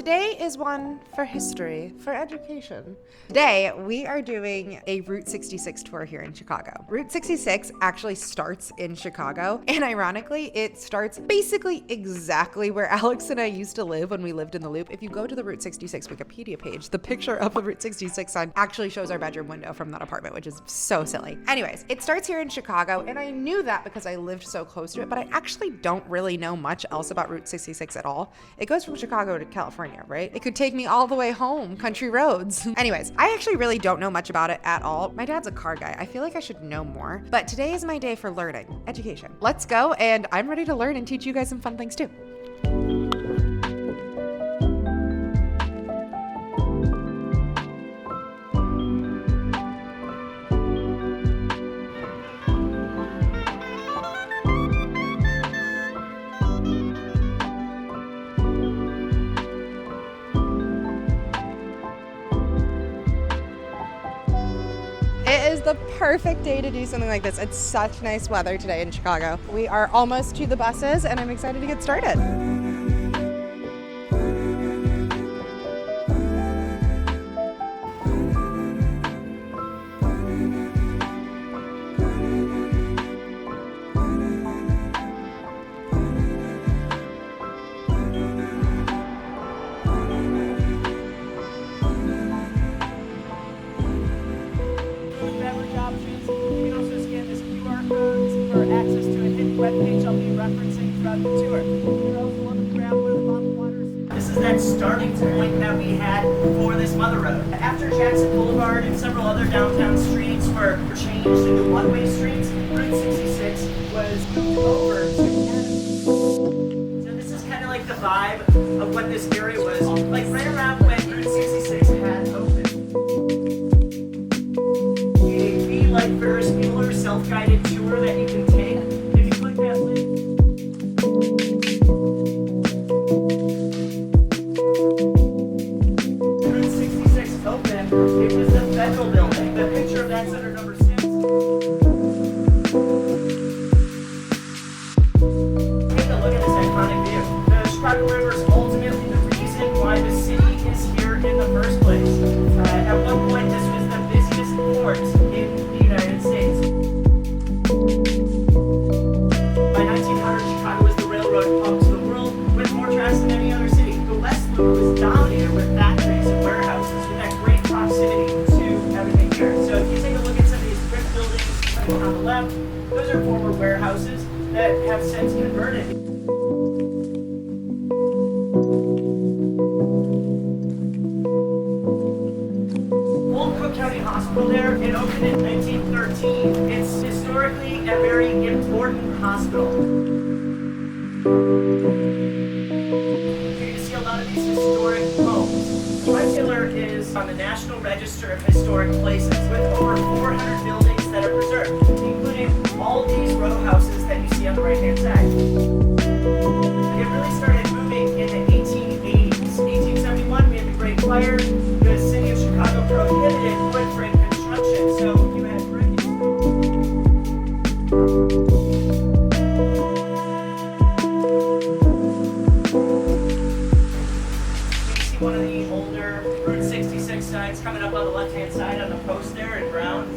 Today is one for history, for education. Today, we are doing a Route 66 tour here in Chicago. Route 66 actually starts in Chicago, and ironically, it starts basically exactly where Alex and I used to live when we lived in the Loop. If you go to the Route 66 Wikipedia page, the picture of the Route 66 sign actually shows our bedroom window from that apartment, which is so silly. Anyways, it starts here in Chicago, and I knew that because I lived so close to it, but I actually don't really know much else about Route 66 at all. It goes from Chicago to California, right? It could take me all the way home, country roads. Anyways, I actually really don't know much about it at all. My dad's a car guy. I feel like I should know more, but today is my day for learning, education. Let's go, and I'm ready to learn and teach you guys some fun things too. It is the perfect day to do something like this. It's such nice weather today in Chicago. We are almost to the buses, and I'm excited to get started. Access to a hidden webpage I'll be referencing throughout the tour. You're also on the ground where the bottled water is. This is that starting point that we had for this mother road. After Jackson Boulevard and several other downtown streets were changed into one-way streets, Route 66 was moved over to. So this is kind of like the vibe of what this area was like right around when Route 66 had opened. A like Ferris Bueller self-guided tour that you can take. If you click that link. Route 66 opened. It was the Federal Building. The picture of that's under number 6. Take a look at this iconic view. The Chicago River is ultimately the reason why the city is here in the first place. At one point, this was the busiest port in the United States. By 1900, Chicago was the railroad hub to the world with more tracks than any other city. The West Loop was dominated with factories and warehouses with that great proximity to everything here. So if you take a look at some of these brick buildings on the left, those are former warehouses that have since converted. Old Cook County Hospital there, it opened in 1913. It's historically a very important hospital. You're going to see a lot of these historic homes. Tri-Taylor is on the National Register of Historic Places with over 400 buildings that are preserved, including all these row houses that you see on the right-hand side. It really started moving in the 1880s. 1871, we had the Great Fire. The city of Chicago prohibited wood frame construction, so you had brick. You can see one of the older Route 66 signs coming up on the left-hand side on the post there in brown.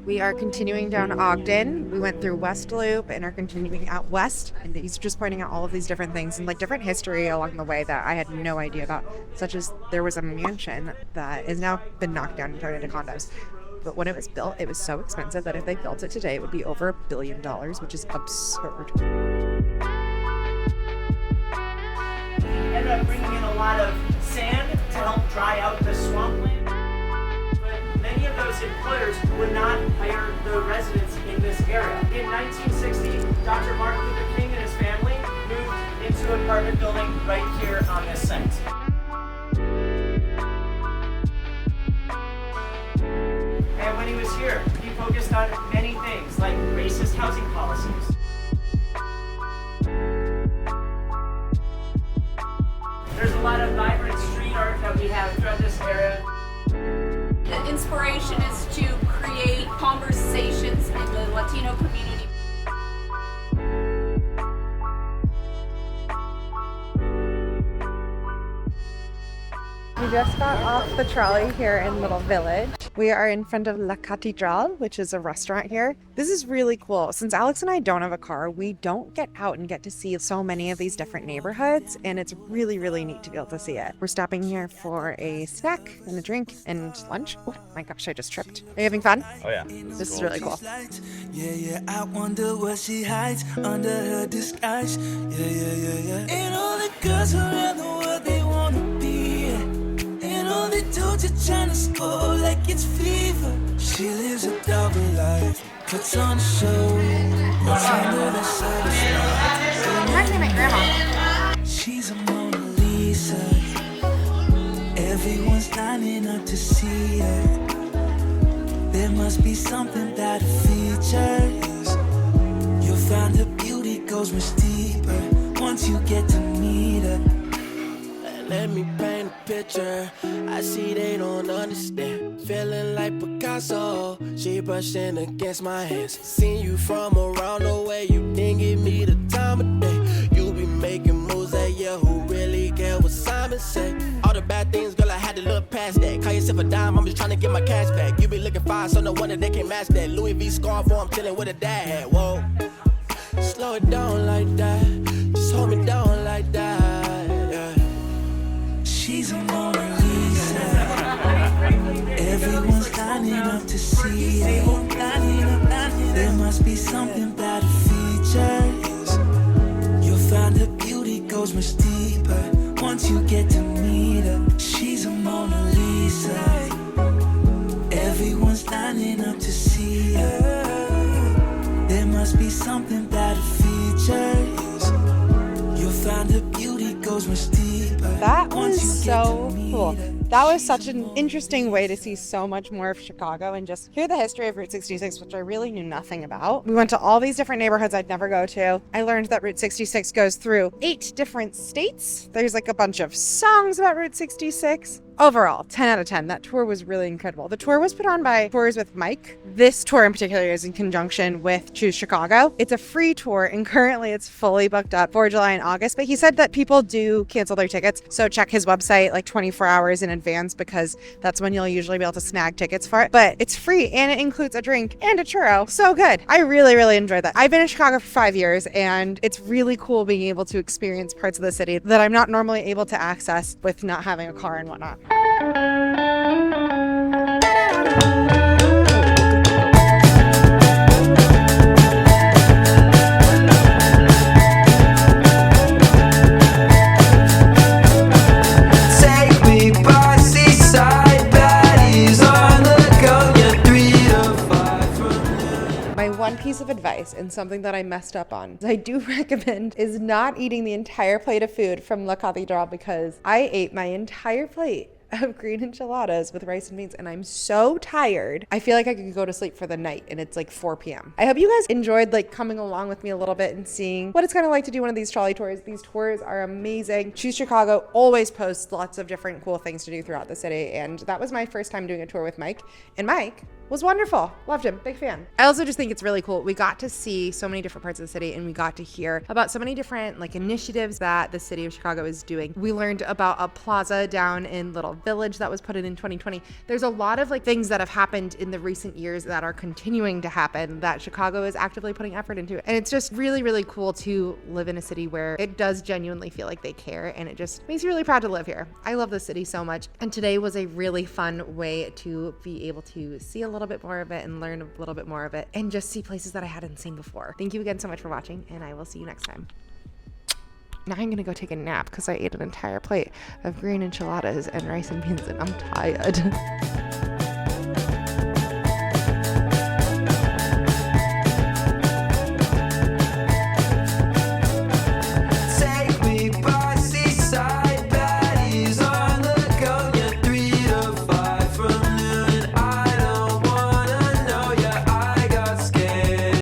We are continuing down Ogden. We went through West Loop and are continuing out west. And he's just pointing out all of these different things and like different history along the way that I had no idea about, such as there was a mansion that has now been knocked down and turned into condos. But when it was built, it was so expensive that if they built it today, it would be over $1 billion, which is absurd. We ended up bringing in a lot of sand to help dry out the swampland. But many of those employers would not hire the residents in this area. In 1960, Dr. Martin Luther King and his family moved into an apartment building right here on this site. And when he was here, he focused on many things like racist housing policies. There's a lot of vibrant street art that we have throughout this area. The inspiration is to create conversations in the Latino community. We just got off the trolley here in Little Village. We are in front of La Catedral, which is a restaurant here. This is really cool. Since Alex and I don't have a car, we don't get out and get to see so many of these different neighborhoods, and it's really, really neat to be able to see it. We're stopping here for a snack and a drink and lunch. Oh my gosh, I just tripped. Are you having fun? Oh yeah. This is really cool. Yeah, I wonder what she hides under her disguise. Yeah. And all the girls around the world, they wanna be it. And all the dudes are trying to score like it's fever. She lives a double life, puts on a show. What's under the satisfied? Reminds me of my grandma. She's a Mona Lisa. Everyone's lining up to see her. There must be something that features. You'll find her beauty goes much deeper once you get to meet her. Let me paint a picture. I see they don't understand. Feeling like Picasso. She brushing against my hands. Seen you from around the way. You didn't give me the time of day. You be making moves that yeah, who really care what Simon say? All the bad things, girl, I had to look past that. Call yourself a dime, I'm just trying to get my cash back. You be looking fine, so no wonder they can't match that. Louis V scarf, or I'm chilling with a dad. Whoa, slow it down like that. Just hold me down like that. Yeah. She's a Mona Lisa. Everyone's lining up to see her. There must be something that features. You'll find her beauty goes much deeper once you get to meet her. She's a Mona Lisa. Everyone's lining up to see her. There must be something that features. You'll find her beauty goes much deeper. That once was you get so to meet cool. her. That was such an interesting way to see so much more of Chicago and just hear the history of Route 66, which I really knew nothing about. We went to all these different neighborhoods I'd never go to. I learned that Route 66 goes through 8 different states. There's like a bunch of songs about Route 66. Overall, 10 out of 10. That tour was really incredible. The tour was put on by Tours with Mike. This tour in particular is in conjunction with Choose Chicago. It's a free tour, and currently it's fully booked up for July and August, but he said that people do cancel their tickets, so check his website like 24 hours in advance because that's when you'll usually be able to snag tickets for it. But it's free, and it includes a drink and a churro. So good. I really, really enjoyed that. I've been in Chicago for 5 years, and it's really cool being able to experience parts of the city that I'm not normally able to access with not having a car and whatnot. Take me by seaside, baddies on the go. You're 3 to 5 from My one piece of advice and something that I messed up on, I do recommend, is not eating the entire plate of food from La Catedral because I ate my entire plate of green enchiladas with rice and beans, and I'm so tired. I feel like I could go to sleep for the night, and it's like 4 p.m. I hope you guys enjoyed like coming along with me a little bit and seeing what it's kind of like to do one of these trolley tours. These tours are amazing. Choose Chicago always posts lots of different cool things to do throughout the city, and that was my first time doing a tour with Mike, and Mike was wonderful. Loved him. Big fan. I also just think it's really cool. We got to see so many different parts of the city, and we got to hear about so many different like initiatives that the city of Chicago is doing. We learned about a plaza down in Little Village that was put in 2020. There's a lot of like things that have happened in the recent years that are continuing to happen that Chicago is actively putting effort into. And it's just really, really cool to live in a city where it does genuinely feel like they care, and it just makes you really proud to live here. I love the city so much. And today was a really fun way to be able to see a little bit more of it and learn a little bit more of it and just see places that I hadn't seen before. Thank you again so much for watching, and I will see you next time. Now I'm gonna go take a nap because I ate an entire plate of green enchiladas and rice and beans and I'm tired.